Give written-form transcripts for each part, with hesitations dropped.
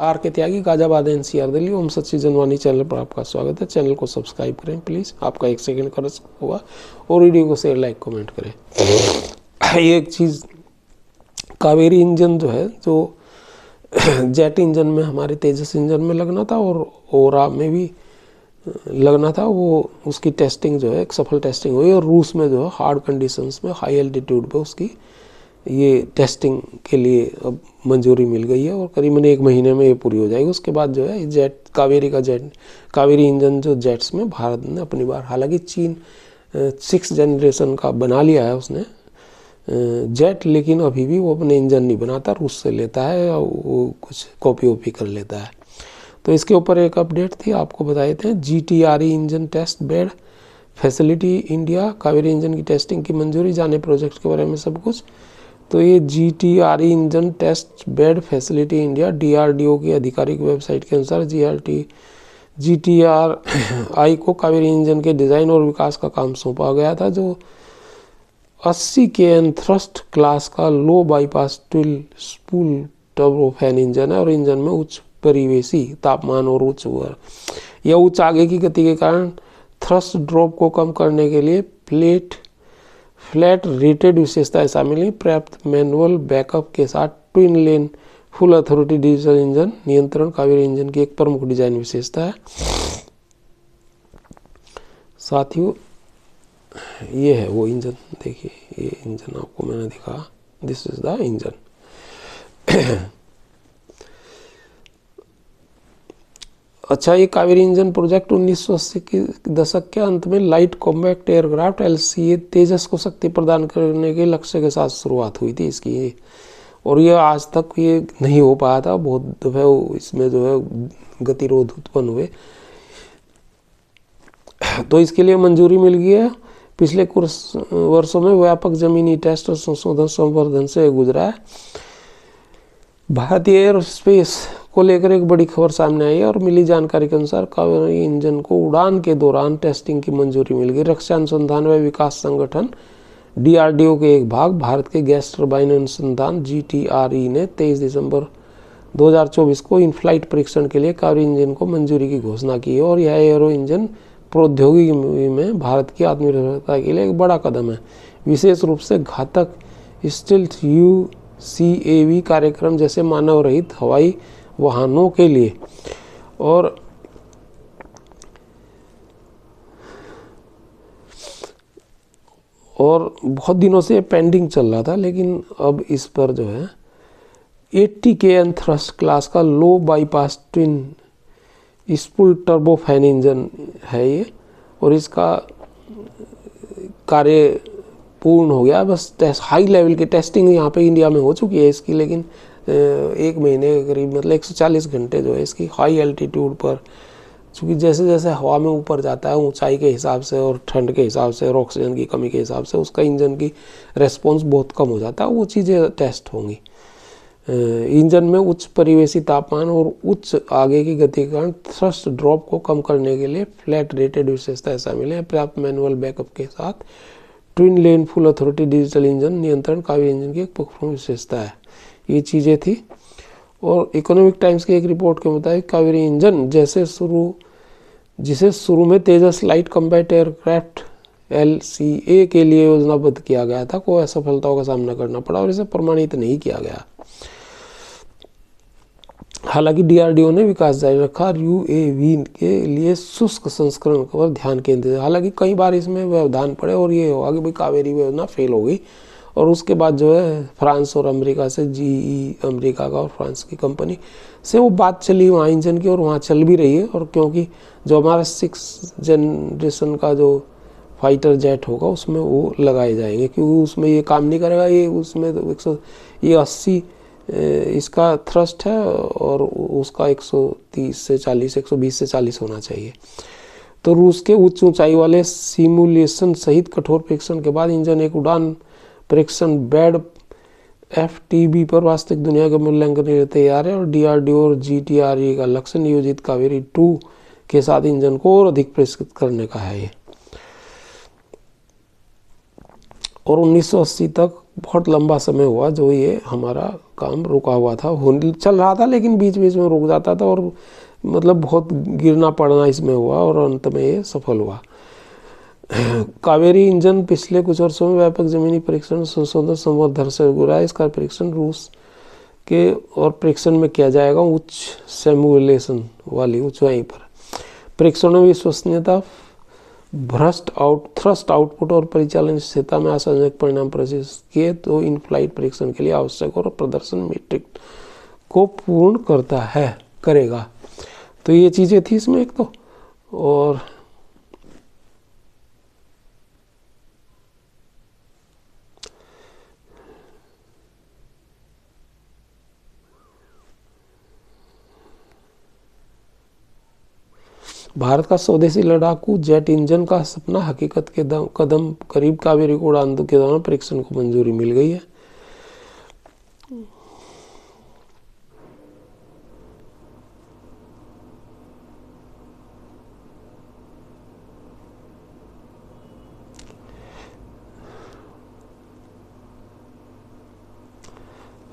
Are के त्यागी, गाजाबाद NCR Delhi. ओम सच्ची Janwani channel पर आपका स्वागत है। चैनल को सब्सक्राइब करें प्लीज़, आपका 1 सेकंड खर्च होगा, और वीडियो को शेयर लाइक कमेंट करें। ये एक चीज़, कावेरी इंजन जो है, जो जेट इंजन में हमारे तेजस इंजन में लगना था और ओरा में भी लगना था, वो उसकी टेस्टिंग जो है एक सफल टेस्टिंग हुई, और रूस में जो है हार्ड कंडीशंस में हाई एल्टीट्यूड पे उसकी ये टेस्टिंग के लिए अब मंजूरी मिल गई है, और करीबन 1 महीने में ये पूरी हो जाएगी। उसके बाद जो है जेट कावेरी इंजन जो जेट्स में भारत ने अपनी बार, हालांकि चीन 6 जनरेशन का बना लिया है उसने जेट, लेकिन अभी भी वो अपने इंजन नहीं बनाता, रूस से लेता है, और वो कुछ कॉपी वॉपी कर लेता है। तो इसके ऊपर एक अपडेट थी, आपको बताए थे। GTRE engine test bed facility India, Kaveri engine की टेस्टिंग की मंजूरी, जाने प्रोजेक्ट के बारे में सब कुछ। तो ये GTRE engine test bed facility India, DRDO की आधिकारिक वेबसाइट के अनुसार GTRI को कावेरी इंजन के डिज़ाइन और विकास का काम सौंपा गया था, जो 80 kN थ्रस्ट क्लास का low bypass twin spool turbofan engine है, और इंजन में उच्च परिवेशी तापमान और उच्च आगे की गति के कारण थ्रस्ट ड्रॉप को कम करने के लिए फ्लैट रेटेड विशेषताएं शामिल हैं। पर्याप्त मैनुअल बैकअप के साथ ट्विन लेन फुल अथॉरिटी डिजिटल इंजन नियंत्रण कावेरी इंजन की एक प्रमुख डिजाइन विशेषता है। साथियों, ये है वो इंजन, देखिए ये इंजन आपको मैंने दिखा, दिस इज द इंजन। अच्छा, ये कावेरी इंजन प्रोजेक्ट 1980 के दशक के अंत में लाइट कॉम्बैक्ट एयरक्राफ्ट LCA तेजस को शक्ति प्रदान करने के लक्ष्य के साथ शुरुआत हुई थी इसकी, और ये आज तक ये नहीं हो पाया था। बहुत दफे इसमें जो है गतिरोध उत्पन्न हुए, तो इसके लिए मंजूरी मिल गई है। पिछले कुछ वर्षों में व्यापक जमीनी टेस्ट और संशोधन संवर्धन से गुजरा है। भारतीय एयर स्पेस को लेकर एक बड़ी खबर सामने आई है, और मिली जानकारी के अनुसार कावेरी इंजन को उड़ान के दौरान टेस्टिंग की मंजूरी मिल गई। रक्षा अनुसंधान व विकास संगठन DRDO के एक भाग, भारत के गैस टरबाइन अनुसंधान GTRE ने 23 दिसंबर 2024 को इन फ्लाइट परीक्षण के लिए कावेरी इंजन को मंजूरी की घोषणा की है, और यह एरो इंजन प्रौद्योगिकी में भारत की आत्मनिर्भरता के लिए एक बड़ा कदम है, विशेष रूप से घातक स्टील्थ UCAV कार्यक्रम जैसे मानव रहित हवाई वाहनों के लिए। और बहुत दिनों से पेंडिंग चल रहा था, लेकिन अब इस पर जो है 80 kN थ्रस्ट क्लास का low bypass twin spool turbofan engine है ये, और इसका कार्य पूर्ण हो गया। बस हाई लेवल की टेस्टिंग यहाँ पे इंडिया में हो चुकी है इसकी, लेकिन 1 महीने के करीब, मतलब 140 घंटे जो है इसकी हाई एल्टीट्यूड पर, क्योंकि जैसे जैसे हवा में ऊपर जाता है ऊंचाई के हिसाब से और ठंड के हिसाब से और ऑक्सीजन की कमी के हिसाब से उसका इंजन की रेस्पॉन्स बहुत कम हो जाता है, वो चीज़ें टेस्ट होंगी। इंजन में उच्च परिवेशी तापमान और उच्च आगे की गति के कारण थ्रस्ट ड्रॉप को कम करने के लिए फ्लैट रेटेड विशेषताएं शामिल हैं। पर्याप्त मैनुअल बैकअप के साथ ट्विन लेन फुल अथॉरिटी डिजिटल इंजन नियंत्रण कावेरी इंजन की एक प्रमुख विशेषता है। ये चीज़ें थी। और इकोनॉमिक टाइम्स की एक रिपोर्ट के मुताबिक कावेरी इंजन जिसे शुरू में तेजस लाइट कॉम्बैट एयरक्राफ्ट LCA के लिए योजनाबद्ध किया गया था, को असफलताओं का सामना करना पड़ा और इसे प्रमाणित नहीं किया गया। हालांकि DRDO ने विकास जारी रखा और UAV के लिए शुष्क संस्करण पर ध्यान केंद्रित। हालांकि कई बार इसमें व्यवधान पड़े और ये हुआ कि भाई कावेरी योजना फेल हो गई, और उसके बाद जो है फ्रांस और अमेरिका से GE अमेरिका का और फ्रांस की कंपनी से वो बात चली वहाँ इंजन की, और वहाँ चल भी रही है। और क्योंकि जो हमारा 6 जनरेशन का जो फाइटर जेट होगा उसमें वो लगाए जाएंगे, क्योंकि उसमें ये काम नहीं करेगा, ये उसमें तो 80 इसका थ्रस्ट है और उसका 130 से 40 120 से 40 होना चाहिए। तो रूस के उच्च ऊंचाई वाले सिमुलेशन सहित कठोर परीक्षण के बाद इंजन एक उड़ान परीक्षण बेड FTB पर वास्तविक दुनिया के मूल्यांकन के लिए तैयार है। और DRDO और GTRE का लक्ष्य नियोजित कावेरी 2 के साथ इंजन को और अधिक परिष्कृत करने का है ये। और 1980 तक बहुत लंबा समय हुआ जो ये हमारा काम रुका हुआ था, चल रहा था लेकिन बीच बीच में रुक जाता था और मतलब बहुत गिरना पड़ना इसमें हुआ और अंत में ये सफल हुआ। कावेरी इंजन पिछले कुछ वर्षों में व्यापक जमीनी परीक्षण संशोधन संवर्धन से गुजरा है। इसका परीक्षण रूस के और परीक्षण में किया जाएगा उच्च सिमुलेशन वाली ऊंचाई पर। परीक्षणों में विश्वसनीयता, थ्रस्ट आउटपुट और परिचालन स्थिरता में आशाजनक परिणाम प्रदर्शित किए तो इन फ्लाइट परीक्षण के लिए आवश्यक और प्रदर्शन मीट्रिक को पूर्ण करेगा। तो ये चीजें थी इसमें एक तो। और भारत का स्वदेशी लड़ाकू जेट इंजन का सपना हकीकत के कदम करीब। कावेरी को उड़ान के दौरान परीक्षण को मंजूरी मिल गई है।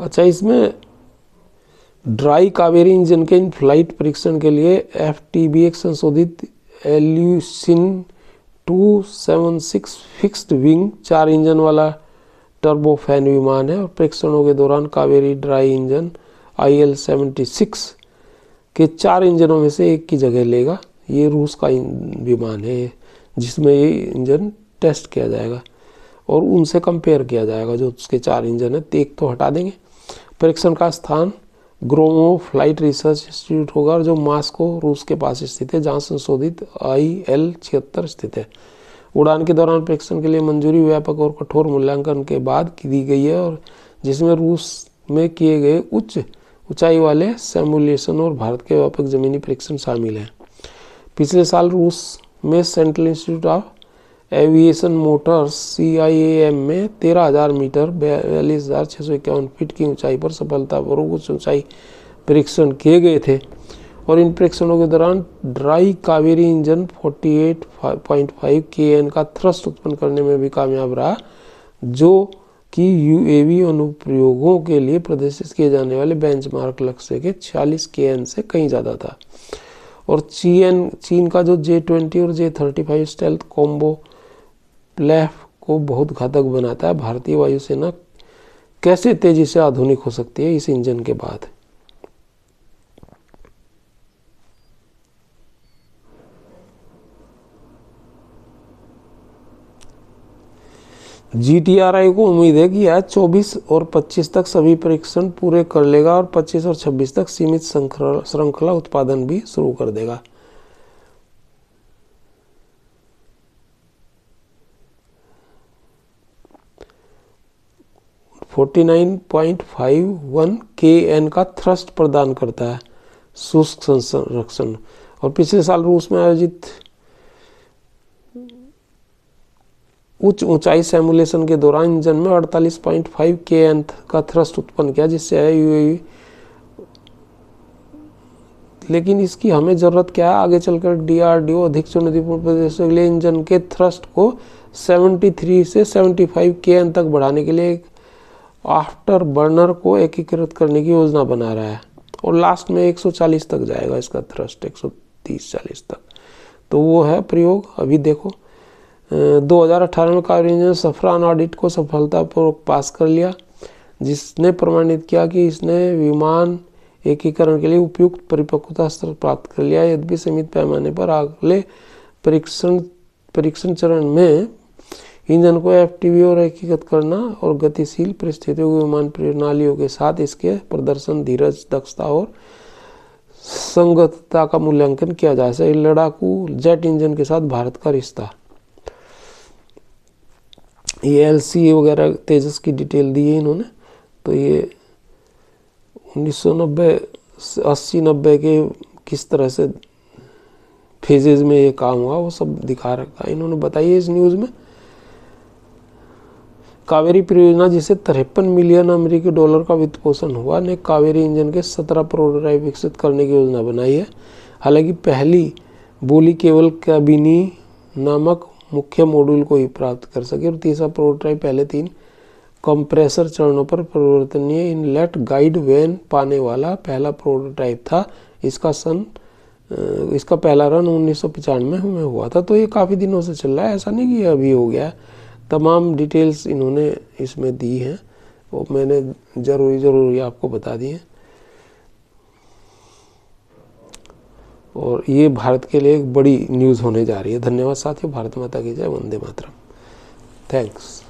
अच्छा, इसमें ड्राई कावेरी इंजन के इन फ्लाइट परीक्षण के लिए FTB एक संशोधित एल्यूसिन 276 फिक्स्ड विंग 4 इंजन वाला टर्बोफैन विमान है और परीक्षणों के दौरान कावेरी ड्राई इंजन IL-76 के 4 इंजनों में से एक की जगह लेगा। ये रूस का विमान है जिसमें ये इंजन टेस्ट किया जाएगा और उनसे कंपेयर किया जाएगा जो उसके 4 इंजन है, एक तो हटा देंगे। परीक्षण का स्थान ग्रोमो फ्लाइट रिसर्च इंस्टीट्यूट होगा जो मास्को रूस के पास स्थित है, जहां संशोधित IL-76 स्थित है। उड़ान के दौरान परीक्षण के लिए मंजूरी व्यापक और कठोर मूल्यांकन के बाद दी गई है और जिसमें रूस में किए गए उच्च ऊंचाई वाले सिमुलेशन और भारत के व्यापक जमीनी परीक्षण शामिल हैं। पिछले साल रूस में central institute of aviation Motors CIAM में 13,000 मीटर 42,651 फीट की ऊंचाई पर सफलतापूर्वक उच्च ऊंचाई परीक्षण किए गए थे और इन परीक्षणों के दौरान ड्राई कावेरी इंजन 48.5 kN का थ्रस्ट उत्पन्न करने में भी कामयाब रहा, जो कि UAV अनुप्रयोगों के लिए प्रदर्शित किए जाने वाले बेंचमार्क लक्ष्य के 46 kN से कहीं ज़्यादा था। और चीन का जो J-20 और J-35 स्टेल्थ कॉम्बो प्लेफ को बहुत घातक बनाता है। भारतीय वायुसेना कैसे तेजी से आधुनिक हो सकती है इस इंजन के बाद। GTRI को उम्मीद है कि यह 24 और 25 तक सभी परीक्षण पूरे कर लेगा और 25 और 26 तक सीमित श्रृंखला उत्पादन भी शुरू कर देगा। (49.51 kN का थ्रस्ट प्रदान करता है शुष्क संरक्षण। और पिछले साल रूस में आयोजित उच्च ऊंचाई सिमुलेशन के दौरान इंजन में 48.5 kN का थ्रस्ट उत्पन्न किया, जिससे UAV। लेकिन इसकी हमें जरूरत क्या है, आगे चलकर DRDO अधिक चुनौतीपूर्ण प्रदेशों के लिए इंजन के थ्रस्ट को 73 से 75 kN तक बढ़ाने के लिए एक आफ्टर बर्नर को एकीकृत करने की योजना बना रहा है और लास्ट में 140 तक जाएगा इसका थ्रस्ट, 130-40 तक। तो वो है प्रयोग। अभी देखो 2018 में कावेरी इंजन सफरान ऑडिट को सफलतापूर्वक पास कर लिया, जिसने प्रमाणित किया कि इसने विमान एकीकरण के लिए उपयुक्त परिपक्वता स्तर प्राप्त कर लिया। यद्यपि सीमित पैमाने पर अगले परीक्षण चरण में इंजन को FTV और एकीकृत करना और गतिशील परिस्थितियों के विमान प्रणालियों के साथ इसके प्रदर्शन, धीरज, दक्षता और संगतता का मूल्यांकन किया जा सके। लड़ाकू जेट इंजन के साथ भारत का रिश्ता, ये LCA वगैरह तेजस की डिटेल दी है इन्होंने। तो ये 1990 80-90 के किस तरह से फेजेज में ये काम हुआ वो सब दिखा रखा है इन्होंने, बताइए इस न्यूज़ में। कावेरी परियोजना, जिसे 53 मिलियन अमेरिकी डॉलर का वित्त पोषण हुआ, ने कावेरी इंजन के 17 प्रोटोटाइप विकसित करने की योजना बनाई है। हालांकि पहली बोली केवल कैबिनी नामक मुख्य मॉड्यूल को ही प्राप्त कर सके और तीसरा प्रोटोटाइप पहले 3 कंप्रेसर चरणों पर परिवर्तनीय इनलेट गाइड वेन पाने वाला पहला प्रोटोटाइप था। इसका पहला रन 1995 में हुआ था। तो ये काफ़ी दिनों से चल रहा है, ऐसा नहीं कि अभी हो गया। तमाम डिटेल्स इन्होंने इसमें दी हैं, वो मैंने ज़रूरी आपको बता दी है। और ये भारत के लिए एक बड़ी न्यूज़ होने जा रही है। धन्यवाद साथियों। भारत माता की जय। वंदे मातरम। थैंक्स।